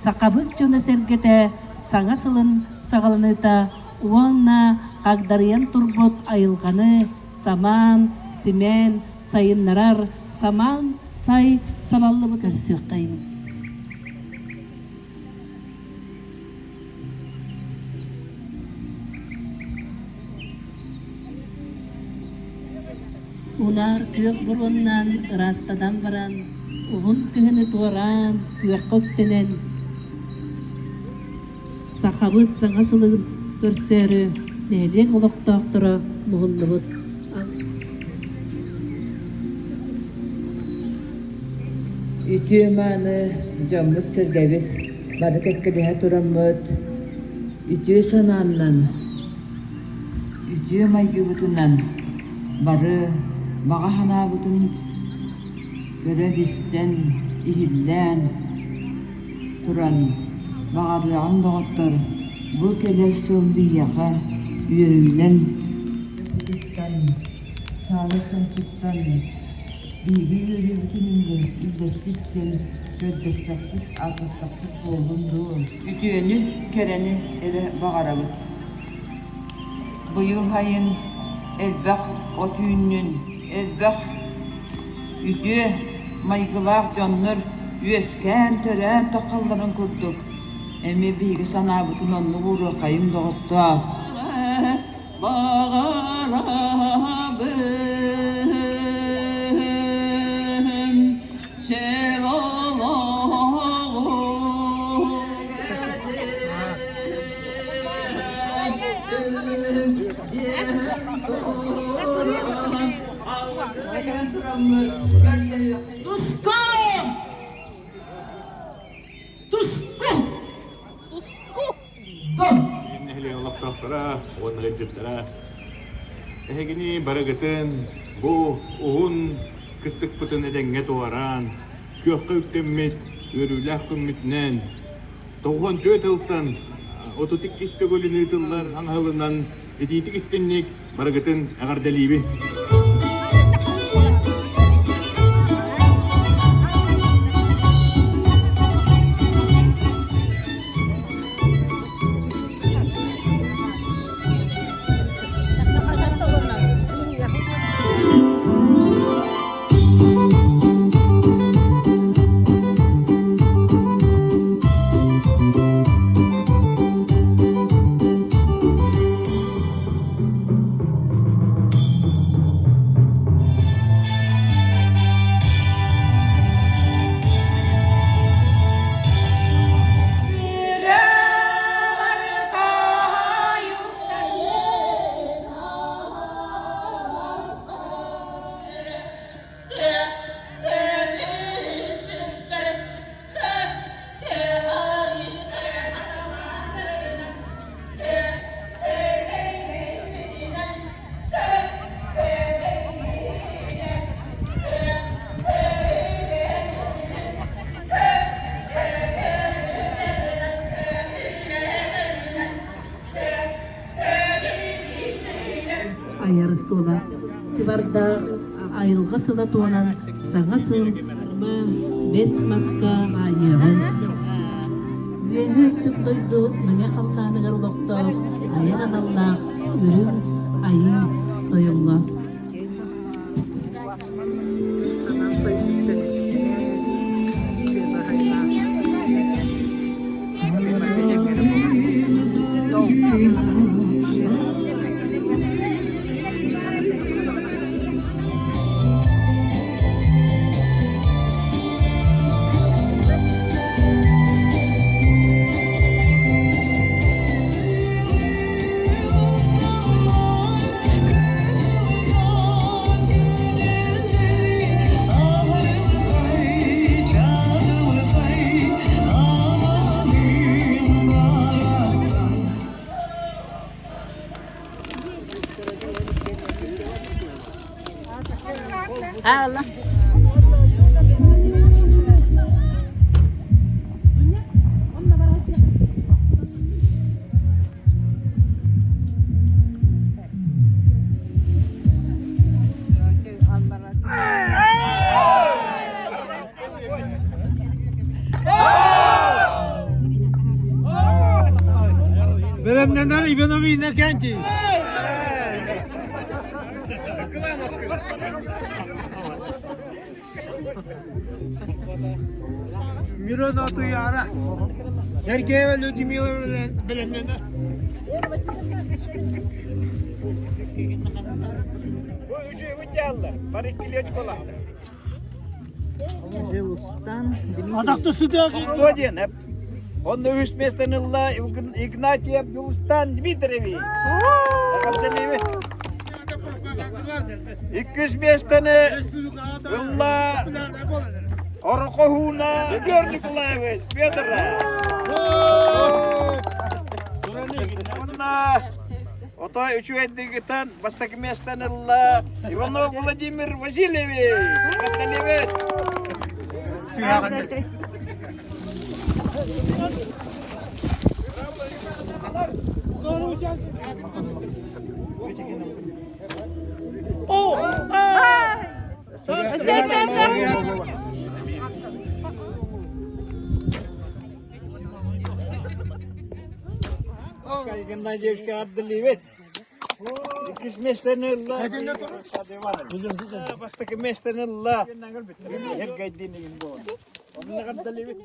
Sakabıt jona sergete sangasılın sağalınıta uanna kagdariyan turbot ayılganı saman, simen, sayınlarar, saman, say, salallı bu karışıqayım. Unar kök burundan rastadan varan, uhun kıhını tuğaran, kök köktenen, sakabıt sangasılın görsörü, neden uluqtaqtıra muğunlubut. Ütümanı camut sergevit, barık ekkedihe turamut, ütü sananlan, ütü maygıbutunan, barı, bağa hanabutun, göre disten, ihillen, turan, bağırıyan doğattar, bu keler son bir yaka, yüründen, tuttan, sağlıktan tuttan, bilgi yürü bütününde, üldestisken, göddestaklık, arkastaklık olundu. Ütüyeni, kereni, ele bağırabıt. Bu yıl hayın, elbaq, o tüyünün, elbaq, ütü, maygılaq, canlar, üyesken, tören, takalların kurduk. Emi bilgi sanabıtın onu vuru, kayım doğuttu. Bağırabın, Tusko! Tusko! Dön! Ehli Allah tahtara, onun gıcıttara. Ehgini baragıtın, bu uhun kıstık pıtın edenge doğaran, kökü üktemmit, ürülah kümmütnen, toğun töt ıltan, ototik istogolün ıtıllar, anhalından, etitik istenlik, baragıtın agar delibi. Ayarısı ola. Civarda ayrılgası da tuğanan sağasın bes maska ayırın. Ve hüttük doydu mene kaltanıgar uloqta ayaran Allah ürün ayı doyulla. Allah. Belemnenler Ivanovi'ne kenti. Miron otu yara. Erkeğe ve Ludmila belemnenler. Bu üçü ümitliyorlar. Var 2 kilo çikolata. Adakta su da Soğuyen hep. Onda üstmestanılla Ignatiev Yulustan Dmitriyevi. Abdelevi. 200 mestanı Ulla Orkohuna Igor Nikolaevich Pedra. Onda Oto üçü ettiğinden bastaki mestanılla Ivanov Vladimir Vasilyevich. Abdelevi. Kayıkından cevşke Abdelevi. 200 mestanılla bastaki mestanılla her gaydini bu. Onlar Abdelevi.